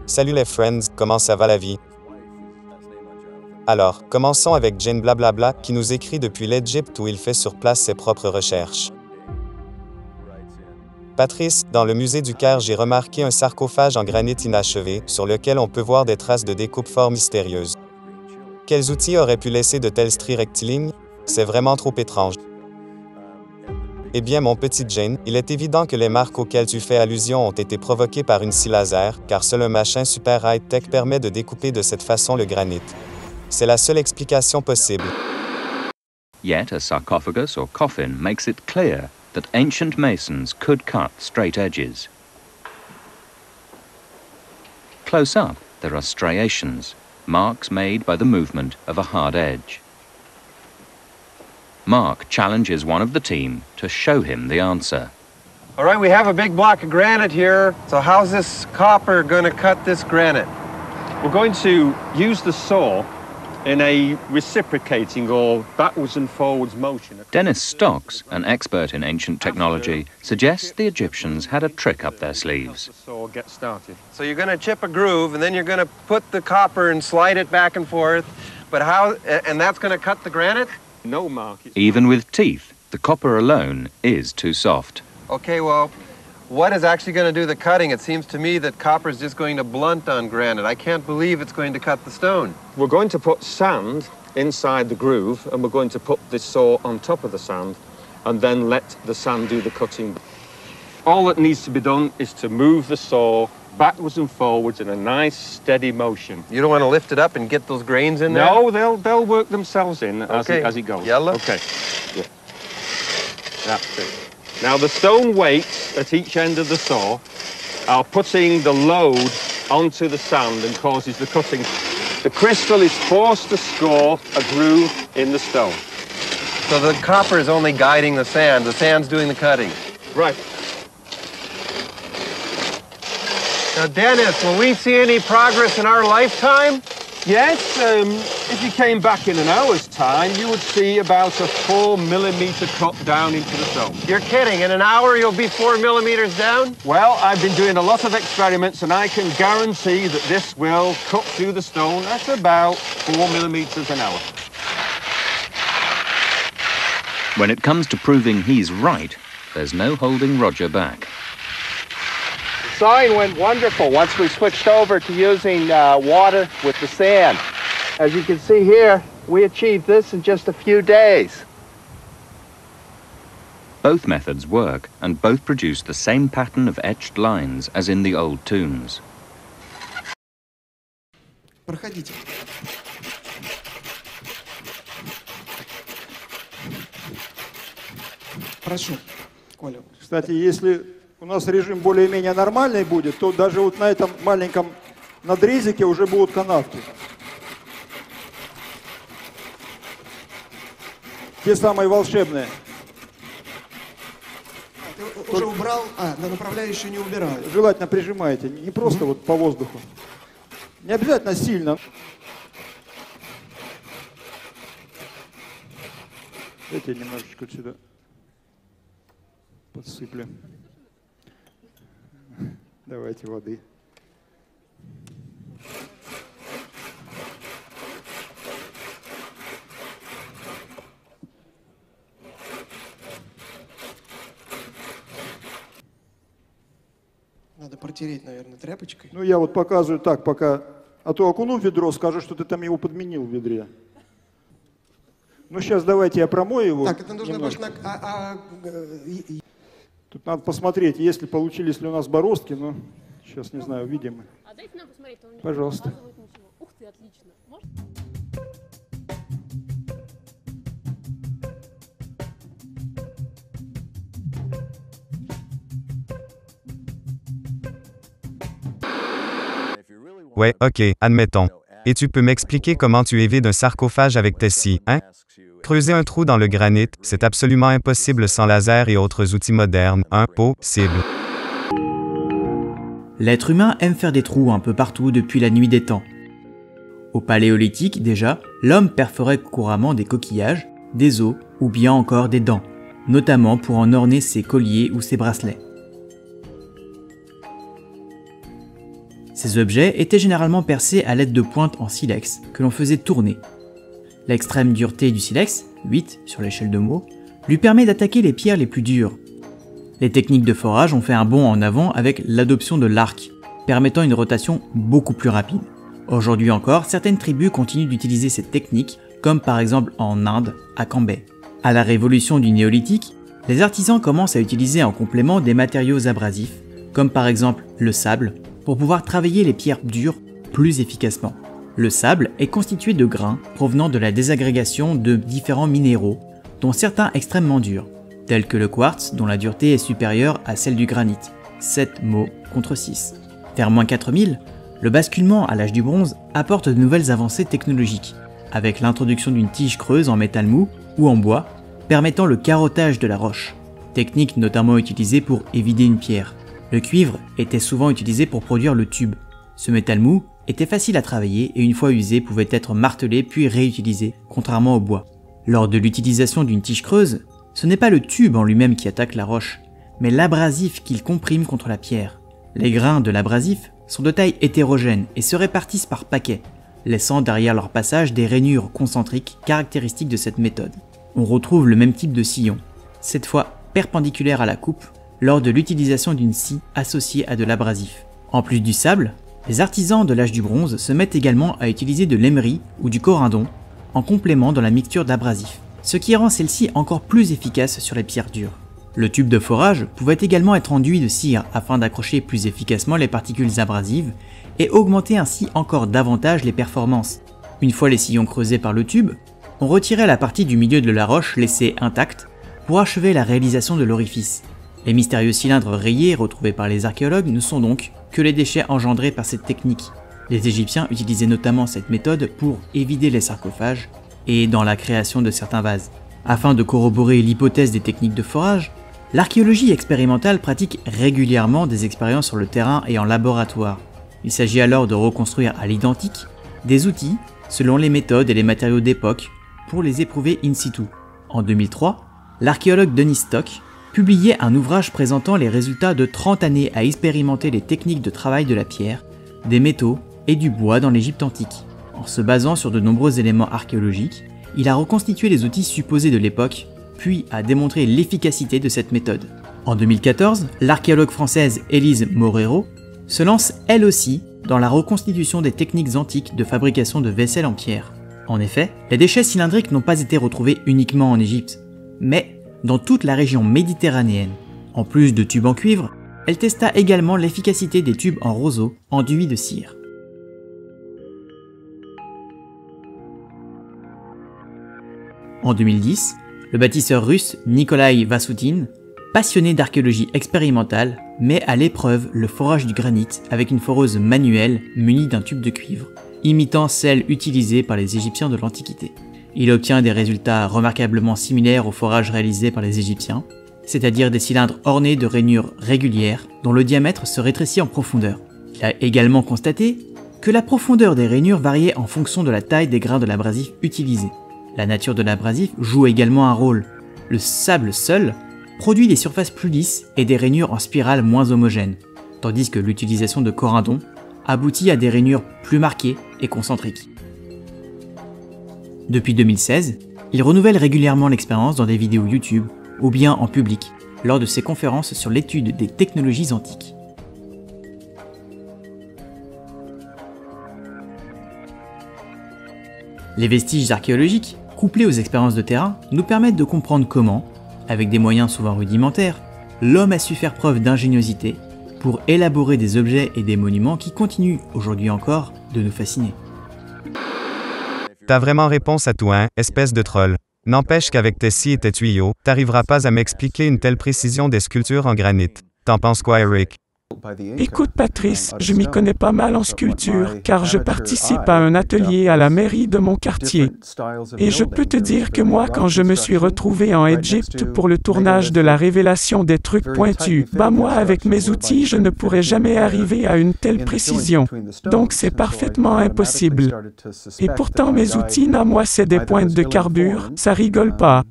Salut les friends, comment ça va la vie? Alors, commençons avec Jane Blablabla qui nous écrit depuis l'Égypte où il fait sur place ses propres recherches. Patrice, dans le musée du Caire, j'ai remarqué un sarcophage en granit inachevé, sur lequel on peut voir des traces de découpe fort mystérieuses. Quels outils auraient pu laisser de telles stries rectilignes? C'est vraiment trop étrange. Eh bien, mon petit Jane, il est évident que les marques auxquelles tu fais allusion ont été provoquées par une scie laser, car seul un machin super high-tech permet de découper de cette façon le granit. C'est la seule explication possible. Yet a sarcophagus or coffin makes it clear that ancient masons could cut straight edges. Close up, there are striations, marks made by the movement of a hard edge. Mark challenges one of the team to show him the answer. All right, we have a big block of granite here. So how's this copper going to cut this granite? We're going to use the saw in a reciprocating or backwards and forwards motion. Dennis Stocks, an expert in ancient technology, suggests the Egyptians had a trick up their sleeves. The saw gets started. So you're going to chip a groove, and then you're going to put the copper and slide it back and forth. But how, and that's going to cut the granite? No, Mark. Even with teeth, the copper alone is too soft. Okay, well, what is actually going to do the cutting? It seems to me that copper is just going to blunt on granite. I can't believe it's going to cut the stone. We're going to put sand inside the groove, and we're going to put this saw on top of the sand, and then let the sand do the cutting. All that needs to be done is to move the saw backwards and forwards in a nice, steady motion. You don't want to lift it up and get those grains in there? No, they'll work themselves in as it goes. Yellow? Okay. Yeah. That's it. Now the stone weights at each end of the saw are putting the load onto the sand and causes the cutting. The crystal is forced to score a groove in the stone. So the copper is only guiding the sand's doing the cutting. Right. Now, Dennis, will we see any progress in our lifetime? Yes, if you came back in an hour's time, you would see about a 4 millimeter cut down into the stone. You're kidding. In an hour, you'll be 4 millimeters down? Well, I've been doing a lot of experiments, and I can guarantee that this will cut through the stone at about 4 millimeters an hour. When it comes to proving he's right, there's no holding Roger back. The sawing went wonderful once we switched over to using water with the sand. As you can see here, we achieved this in just a few days. Both methods work, and both produce the same pattern of etched lines as in the old tombs. Проходите. Прошу, Коля. Кстати, если у нас режим более-менее нормальный будет, то даже вот на этом маленьком надрезике уже будут канавки. Те самые волшебные. Ты уже убрал? На направляющую не убирал. Желательно прижимаете, не просто вот по воздуху. Не обязательно сильно. Дайте я немножечко сюда подсыплю. Давайте воды. Надо протереть, наверное, тряпочкой. Ну, я вот показываю так, пока... А то окуну в ведро, скажу, что ты там его подменил в ведре. Ну, сейчас давайте я промою его. Так, это нужно больше на... Тут надо посмотреть, если получились ли у нас бороздки, но сейчас не знаю, видим. А дайте нам посмотреть, он не Пожалуйста. показывает ничего. Ух ты, отлично. Может? Ouais, ok, admettons. Et tu peux m'expliquer comment tu évites un sarcophage avec tes scies, hein? Creuser un trou dans le granit, c'est absolument impossible sans laser et autres outils modernes. Impossible. L'être humain aime faire des trous un peu partout depuis la nuit des temps. Au Paléolithique, déjà, l'homme perforait couramment des coquillages, des os ou bien encore des dents, notamment pour en orner ses colliers ou ses bracelets. Ces objets étaient généralement percés à l'aide de pointes en silex que l'on faisait tourner. L'extrême dureté du silex, 8 sur l'échelle de Mohs, lui permet d'attaquer les pierres les plus dures. Les techniques de forage ont fait un bond en avant avec l'adoption de l'arc, permettant une rotation beaucoup plus rapide. Aujourd'hui encore, certaines tribus continuent d'utiliser cette technique, comme par exemple en Inde, à Cambay. À la révolution du néolithique, les artisans commencent à utiliser en complément des matériaux abrasifs, comme par exemple le sable, pour pouvoir travailler les pierres dures plus efficacement. Le sable est constitué de grains provenant de la désagrégation de différents minéraux, dont certains extrêmement durs, tels que le quartz dont la dureté est supérieure à celle du granit, 7 Mohs contre 6. Vers moins 4000, le basculement à l'âge du bronze apporte de nouvelles avancées technologiques, avec l'introduction d'une tige creuse en métal mou ou en bois, permettant le carottage de la roche, technique notamment utilisée pour évider une pierre. Le cuivre était souvent utilisé pour produire le tube. Ce métal mou était facile à travailler et une fois usé pouvait être martelé puis réutilisé, contrairement au bois. Lors de l'utilisation d'une tige creuse, ce n'est pas le tube en lui-même qui attaque la roche, mais l'abrasif qu'il comprime contre la pierre. Les grains de l'abrasif sont de taille hétérogène et se répartissent par paquets, laissant derrière leur passage des rainures concentriques caractéristiques de cette méthode. On retrouve le même type de sillon, cette fois perpendiculaire à la coupe, lors de l'utilisation d'une scie associée à de l'abrasif. En plus du sable, les artisans de l'âge du bronze se mettent également à utiliser de l'émery ou du corindon en complément dans la mixture d'abrasif, ce qui rend celle-ci encore plus efficace sur les pierres dures. Le tube de forage pouvait également être enduit de cire afin d'accrocher plus efficacement les particules abrasives et augmenter ainsi encore davantage les performances. Une fois les sillons creusés par le tube, on retirait la partie du milieu de la roche laissée intacte pour achever la réalisation de l'orifice. Les mystérieux cylindres rayés retrouvés par les archéologues ne sont donc que les déchets engendrés par cette technique. Les Égyptiens utilisaient notamment cette méthode pour évider les sarcophages et dans la création de certains vases. Afin de corroborer l'hypothèse des techniques de forage, l'archéologie expérimentale pratique régulièrement des expériences sur le terrain et en laboratoire. Il s'agit alors de reconstruire à l'identique des outils selon les méthodes et les matériaux d'époque pour les éprouver in situ. En 2003, l'archéologue Denis Stock publiait un ouvrage présentant les résultats de 30 années à expérimenter les techniques de travail de la pierre, des métaux et du bois dans l'Égypte antique. En se basant sur de nombreux éléments archéologiques, il a reconstitué les outils supposés de l'époque, puis a démontré l'efficacité de cette méthode. En 2014, l'archéologue française Élise Morero se lance elle aussi dans la reconstitution des techniques antiques de fabrication de vaisselle en pierre. En effet, les déchets cylindriques n'ont pas été retrouvés uniquement en Égypte, mais dans toute la région méditerranéenne. En plus de tubes en cuivre, elle testa également l'efficacité des tubes en roseau enduits de cire. En 2010, le bâtisseur russe Nikolai Vassoutine, passionné d'archéologie expérimentale, met à l'épreuve le forage du granit avec une foreuse manuelle munie d'un tube de cuivre, imitant celle utilisée par les Égyptiens de l'Antiquité. Il obtient des résultats remarquablement similaires au forage réalisé par les Égyptiens, c'est-à-dire des cylindres ornés de rainures régulières dont le diamètre se rétrécit en profondeur. Il a également constaté que la profondeur des rainures variait en fonction de la taille des grains de l'abrasif utilisé. La nature de l'abrasif joue également un rôle. Le sable seul produit des surfaces plus lisses et des rainures en spirale moins homogènes, tandis que l'utilisation de corindon aboutit à des rainures plus marquées et concentriques. Depuis 2016, il renouvelle régulièrement l'expérience dans des vidéos YouTube ou bien en public, lors de ses conférences sur l'étude des technologies antiques. Les vestiges archéologiques, couplés aux expériences de terrain, nous permettent de comprendre comment, avec des moyens souvent rudimentaires, l'homme a su faire preuve d'ingéniosité pour élaborer des objets et des monuments qui continuent, aujourd'hui encore, de nous fasciner. T'as vraiment réponse à tout, hein, espèce de troll. N'empêche qu'avec tes scies et tes tuyaux, t'arriveras pas à m'expliquer une telle précision des sculptures en granit. T'en penses quoi, Eric? Écoute Patrice, je m'y connais pas mal en sculpture, car je participe à un atelier à la mairie de mon quartier. Et je peux te dire que moi, quand je me suis retrouvé en Égypte pour le tournage de la révélation des trucs pointus, moi, avec mes outils, je ne pourrais jamais arriver à une telle précision. Donc c'est parfaitement impossible. Et pourtant, mes outils, moi, c'est des pointes de carbure, ça rigole pas.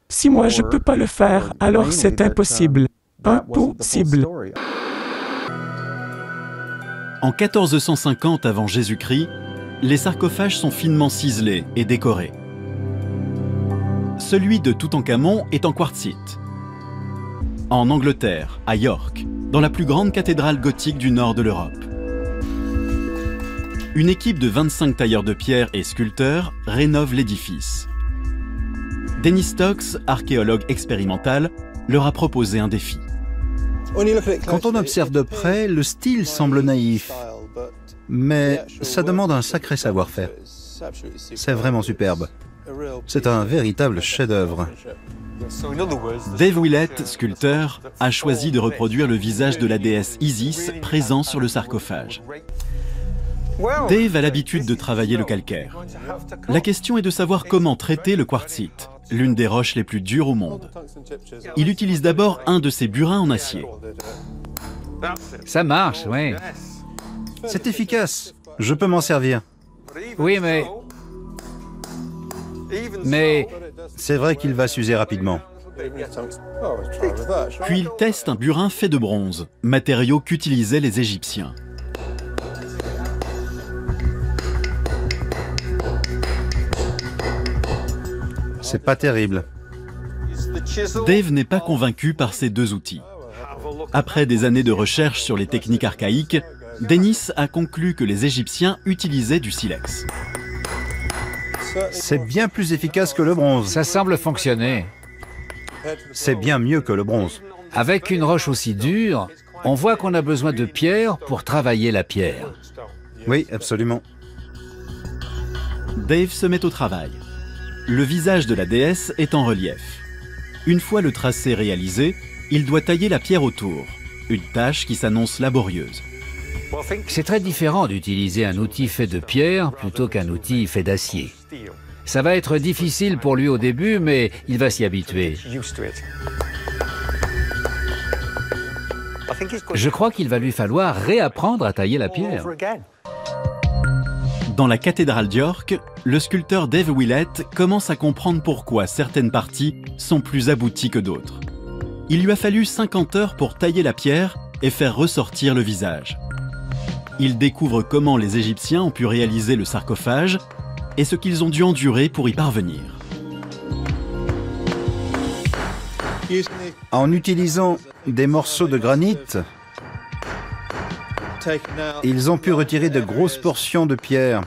Si moi, je peux pas le faire, alors c'est impossible. Impossible. En 1450 avant Jésus-Christ, les sarcophages sont finement ciselés et décorés. Celui de Toutankhamon est en quartzite. En Angleterre, à York, dans la plus grande cathédrale gothique du nord de l'Europe. Une équipe de 25 tailleurs de pierre et sculpteurs rénove l'édifice. Dennis Stokes, archéologue expérimental, leur a proposé un défi. Quand on observe de près, le style semble naïf, mais ça demande un sacré savoir-faire. C'est vraiment superbe. C'est un véritable chef-d'œuvre. Dave Willett, sculpteur, a choisi de reproduire le visage de la déesse Isis présent sur le sarcophage. Dave a l'habitude de travailler le calcaire. La question est de savoir comment traiter le quartzite, l'une des roches les plus dures au monde. Il utilise d'abord un de ses burins en acier. Ça marche, oui. C'est efficace. Je peux m'en servir. Oui, mais... C'est vrai qu'il va s'user rapidement. Puis il teste un burin fait de bronze, matériau qu'utilisaient les Égyptiens. C'est pas terrible. Dave n'est pas convaincu par ces deux outils. Après des années de recherche sur les techniques archaïques, Dennis a conclu que les Égyptiens utilisaient du silex. C'est bien plus efficace que le bronze. Ça semble fonctionner. C'est bien mieux que le bronze. Avec une roche aussi dure, on voit qu'on a besoin de pierre pour travailler la pierre. Oui, absolument. Dave se met au travail. Le visage de la déesse est en relief. Une fois le tracé réalisé, il doit tailler la pierre autour, une tâche qui s'annonce laborieuse. C'est très différent d'utiliser un outil fait de pierre plutôt qu'un outil fait d'acier. Ça va être difficile pour lui au début, mais il va s'y habituer. Je crois qu'il va lui falloir réapprendre à tailler la pierre. Dans la cathédrale d'York, le sculpteur Dave Willett commence à comprendre pourquoi certaines parties sont plus abouties que d'autres. Il lui a fallu 50 heures pour tailler la pierre et faire ressortir le visage. Il découvre comment les Égyptiens ont pu réaliser le sarcophage et ce qu'ils ont dû endurer pour y parvenir. En utilisant des morceaux de granit, ils ont pu retirer de grosses portions de pierre,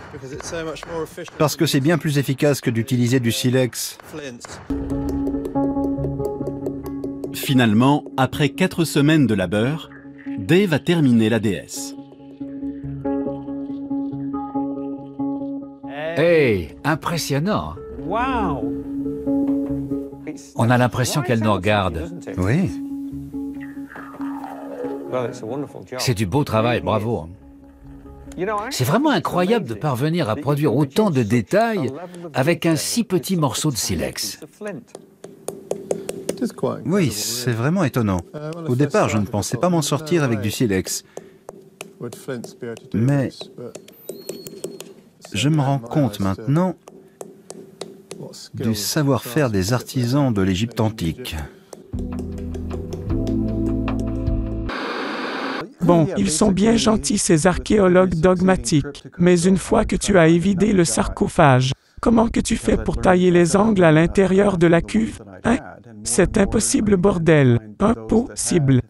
parce que c'est bien plus efficace que d'utiliser du silex. Finalement, après 4 semaines de labeur, Dave a terminé la déesse. Hey, impressionnant. Wow. On a l'impression qu'elle nous regarde. Oui. C'est du beau travail, bravo. C'est vraiment incroyable de parvenir à produire autant de détails avec un si petit morceau de silex. Oui, c'est vraiment étonnant. Au départ, je ne pensais pas m'en sortir avec du silex. Mais je me rends compte maintenant du savoir-faire des artisans de l'Égypte antique. Bon, ils sont bien gentils ces archéologues dogmatiques, mais une fois que tu as évidé le sarcophage, comment que tu fais pour tailler les angles à l'intérieur de la cuve? Hein? C'est impossible, bordel. Impossible.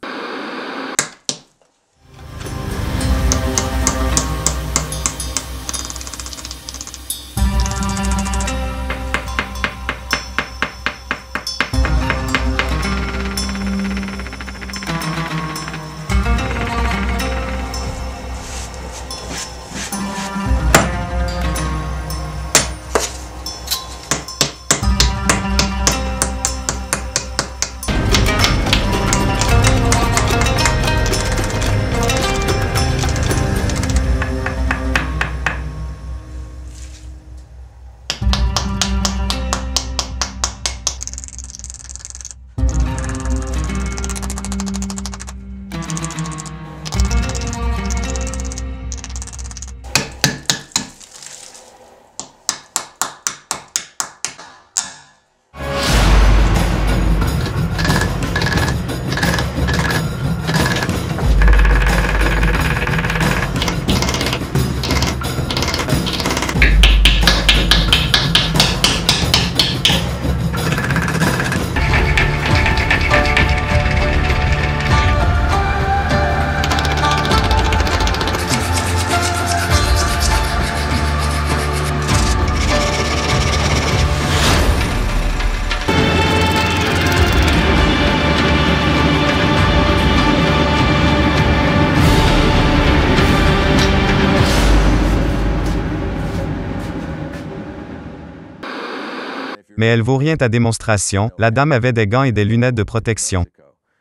Mais elle vaut rien ta démonstration, la dame avait des gants et des lunettes de protection.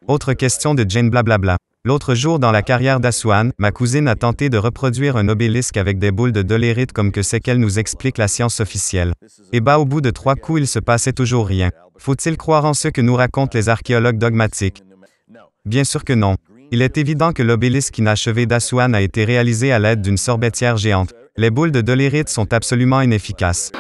Autre question de Jane blablabla. L'autre jour dans la carrière d'Aswan, ma cousine a tenté de reproduire un obélisque avec des boules de dolérite comme que c'est qu'elle nous explique la science officielle. Et bah au bout de 3 coups il se passait toujours rien. Faut-il croire en ce que nous racontent les archéologues dogmatiques? Bien sûr que non. Il est évident que l'obélisque inachevé d'Aswan a été réalisé à l'aide d'une sorbetière géante. Les boules de dolérite sont absolument inefficaces.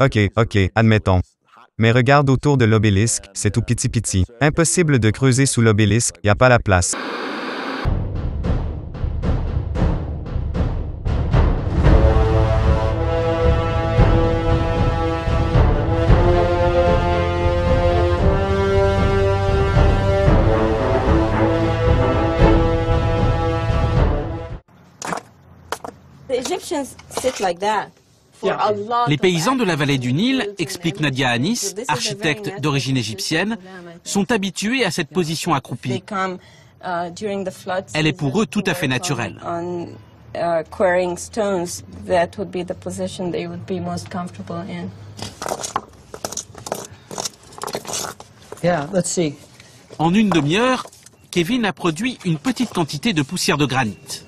Ok, admettons. Mais regarde autour de l'obélisque, c'est tout petit. Impossible de creuser sous l'obélisque, y a pas la place. The Egyptians sit like that. Les paysans de la vallée du Nil, explique Nadia Anis, architecte d'origine égyptienne, sont habitués à cette position accroupie. Elle est pour eux tout à fait naturelle. En une demi-heure, Kevin a produit une petite quantité de poussière de granit.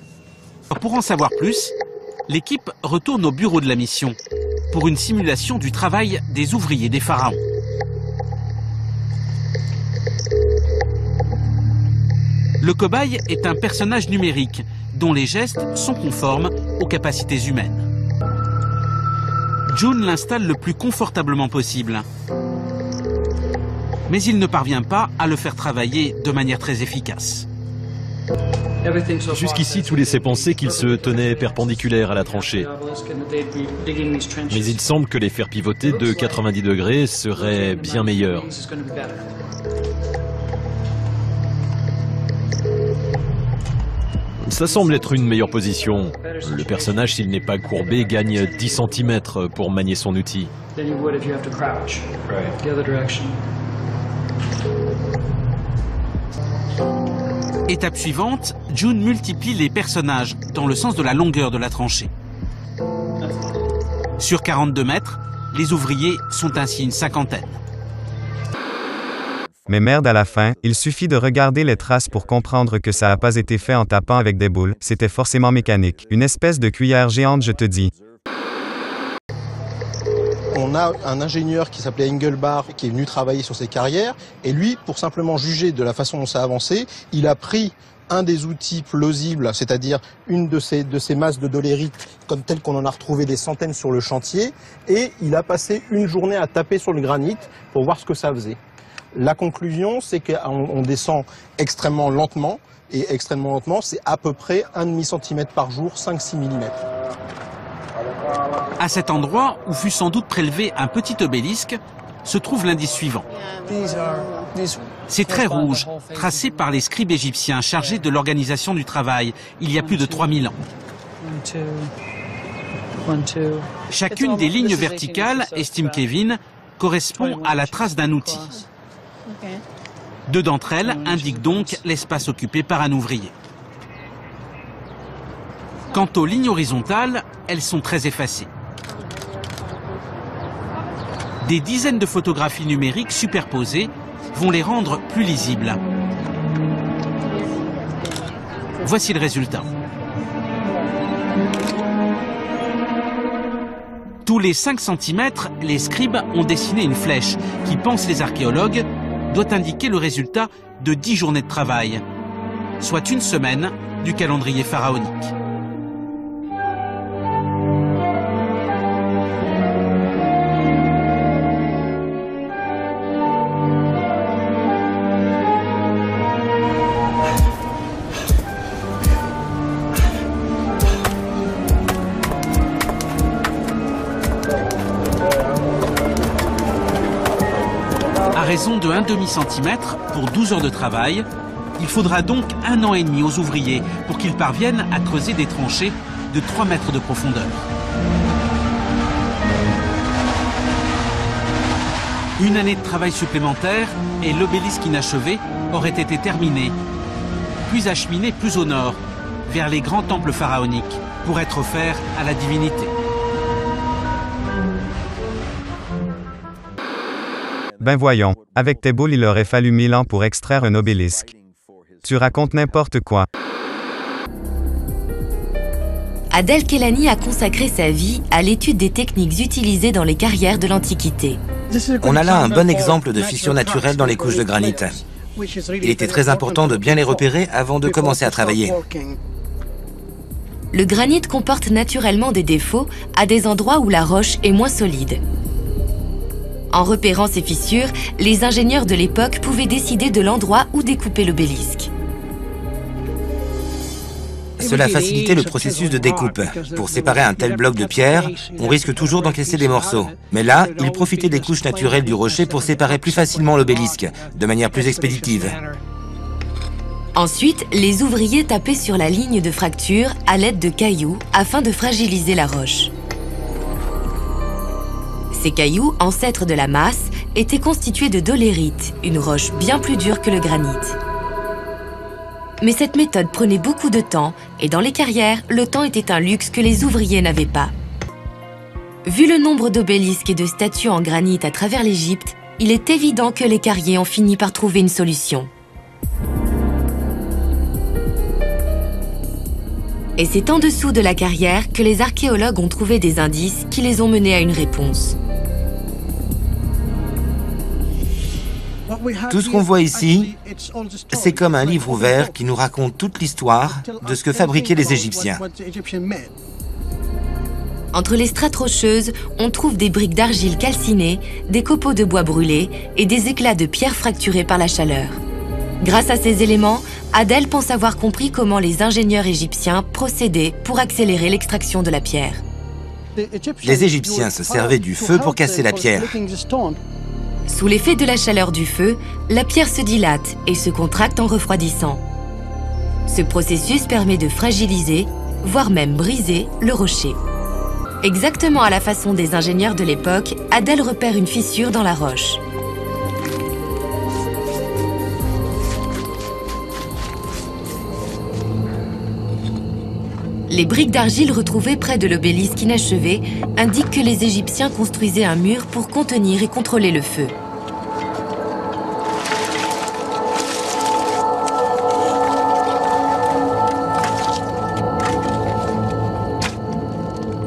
Pour en savoir plus, l'équipe retourne au bureau de la mission pour une simulation du travail des ouvriers des pharaons. Le cobaye est un personnage numérique dont les gestes sont conformes aux capacités humaines. June l'installe le plus confortablement possible. Mais il ne parvient pas à le faire travailler de manière très efficace. Jusqu'ici, tout laissait penser qu'il se tenait perpendiculaire à la tranchée. Mais il semble que les faire pivoter de 90 degrés serait bien meilleur. Ça semble être une meilleure position. Le personnage, s'il n'est pas courbé, gagne 10 cm pour manier son outil. Étape suivante, June multiplie les personnages dans le sens de la longueur de la tranchée. Sur 42 mètres, les ouvriers sont ainsi une cinquantaine. Mais merde à la fin, il suffit de regarder les traces pour comprendre que ça n'a pas été fait en tapant avec des boules, c'était forcément mécanique. Une espèce de cuillère géante, je te dis. On a un ingénieur qui s'appelait Engelbart qui est venu travailler sur ces carrières et lui, pour simplement juger de la façon dont ça a avancé, il a pris un des outils plausibles, c'est-à-dire une de ces masses de dolérite comme telle qu'on en a retrouvé des centaines sur le chantier et il a passé une journée à taper sur le granit pour voir ce que ça faisait. La conclusion, c'est qu'on descend extrêmement lentement et extrêmement lentement, c'est à peu près 1,5 cm par jour, 5-6 mm. À cet endroit, où fut sans doute prélevé un petit obélisque, se trouve l'indice suivant. Ces traits rouges, tracés par les scribes égyptiens chargés de l'organisation du travail, il y a plus de 3000 ans. Chacune des lignes verticales, estime Kevin, correspond à la trace d'un outil. 2 d'entre elles indiquent donc l'espace occupé par un ouvrier. Quant aux lignes horizontales, elles sont très effacées. Des dizaines de photographies numériques superposées vont les rendre plus lisibles. Voici le résultat. Tous les 5 cm, les scribes ont dessiné une flèche qui, pensent les archéologues, doit indiquer le résultat de 10 journées de travail, soit une semaine du calendrier pharaonique. raison de 1/2 centimètre pour 12 heures de travail, il faudra donc 1 an et demi aux ouvriers pour qu'ils parviennent à creuser des tranchées de 3 mètres de profondeur. Une année de travail supplémentaire et l'obélisque inachevé aurait été terminé, puis acheminé plus au nord, vers les grands temples pharaoniques, pour être offert à la divinité. Ben voyons, avec tes boules il aurait fallu 1000 ans pour extraire un obélisque. Tu racontes n'importe quoi. Adel Kelani a consacré sa vie à l'étude des techniques utilisées dans les carrières de l'Antiquité. On a là un bon exemple de fissure naturelle dans les couches de granit. Il était très important de bien les repérer avant de commencer à travailler. Le granit comporte naturellement des défauts à des endroits où la roche est moins solide. En repérant ces fissures, les ingénieurs de l'époque pouvaient décider de l'endroit où découper l'obélisque. Cela facilitait le processus de découpe. Pour séparer un tel bloc de pierre, on risque toujours d'encaisser des morceaux. Mais là, ils profitaient des couches naturelles du rocher pour séparer plus facilement l'obélisque, de manière plus expéditive. Ensuite, les ouvriers tapaient sur la ligne de fracture à l'aide de cailloux afin de fragiliser la roche. Ces cailloux, ancêtres de la masse, étaient constitués de dolérite, une roche bien plus dure que le granit. Mais cette méthode prenait beaucoup de temps et dans les carrières, le temps était un luxe que les ouvriers n'avaient pas. Vu le nombre d'obélisques et de statues en granit à travers l'Égypte, il est évident que les carriers ont fini par trouver une solution. Et c'est en dessous de la carrière que les archéologues ont trouvé des indices qui les ont menés à une réponse. Tout ce qu'on voit ici, c'est comme un livre ouvert qui nous raconte toute l'histoire de ce que fabriquaient les Égyptiens. Entre les strates rocheuses, on trouve des briques d'argile calcinées, des copeaux de bois brûlés et des éclats de pierre fracturés par la chaleur. Grâce à ces éléments, Adel pense avoir compris comment les ingénieurs égyptiens procédaient pour accélérer l'extraction de la pierre. Les Égyptiens se servaient du feu pour casser la pierre. Sous l'effet de la chaleur du feu, la pierre se dilate et se contracte en refroidissant. Ce processus permet de fragiliser, voire même briser, le rocher. Exactement à la façon des ingénieurs de l'époque, Adel repère une fissure dans la roche. Les briques d'argile retrouvées près de l'obélisque inachevé indiquent que les Égyptiens construisaient un mur pour contenir et contrôler le feu.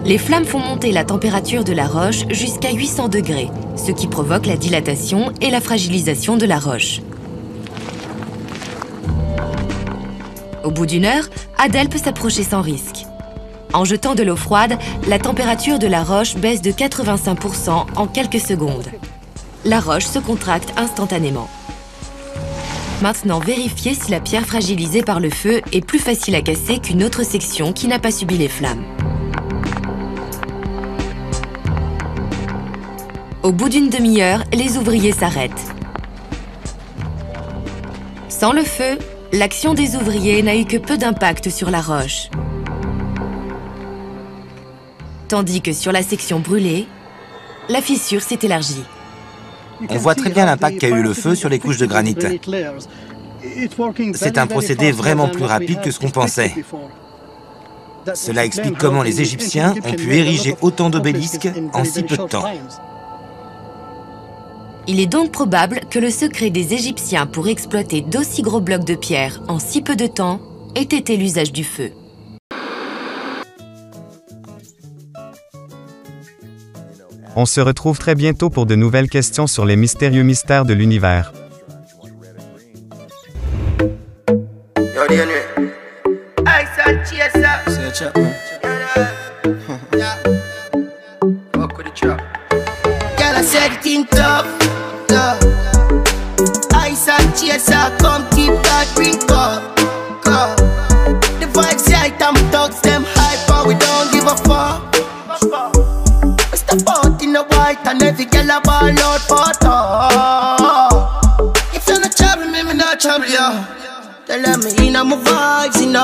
Les flammes font monter la température de la roche jusqu'à 800 degrés, ce qui provoque la dilatation et la fragilisation de la roche. Au bout d'une heure, Adel peut s'approcher sans risque. En jetant de l'eau froide, la température de la roche baisse de 85% en quelques secondes. La roche se contracte instantanément. Maintenant, vérifiez si la pierre fragilisée par le feu est plus facile à casser qu'une autre section qui n'a pas subi les flammes. Au bout d'une demi-heure, les ouvriers s'arrêtent. Sans le feu, l'action des ouvriers n'a eu que peu d'impact sur la roche. Tandis que sur la section brûlée, la fissure s'est élargie. On voit très bien l'impact qu'a eu le feu sur les couches de granit. C'est un procédé vraiment plus rapide que ce qu'on pensait. Cela explique comment les Égyptiens ont pu ériger autant d'obélisques en si peu de temps. Il est donc probable que le secret des Égyptiens pour exploiter d'aussi gros blocs de pierre en si peu de temps ait été l'usage du feu. On se retrouve très bientôt pour de nouvelles questions sur les mystérieux mystères de l'univers. Ice and chaser, come keep that drink up. The vibes right and thugs them hype, but we don't give a fuck. We step out in the white and every girl a ball out for talk. Tell them me in my vibes, you know.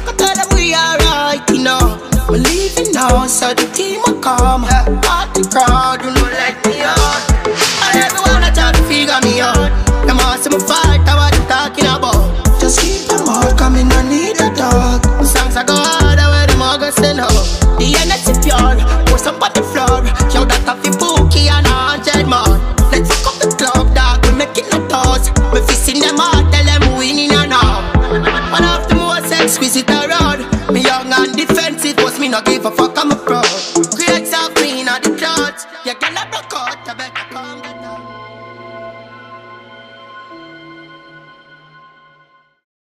I tell them we alright, you know. We're leaving now, so the team will come. Party crowd, you know, let me out. And everyone I try to figure me out. Them all see me fight, I what you talking about. Just keep them all coming, I need a dog. The songs I go harder where them all go send up. The energy pure, pour some on the floor. Yo, that coffee bookie and 100 more. Let's fuck up the club, dog, we making a toast. We fixing them all, tell them we winning and all. One of the most exquisite around. Me young and defensive, was me not give a fuck, I'm a pro.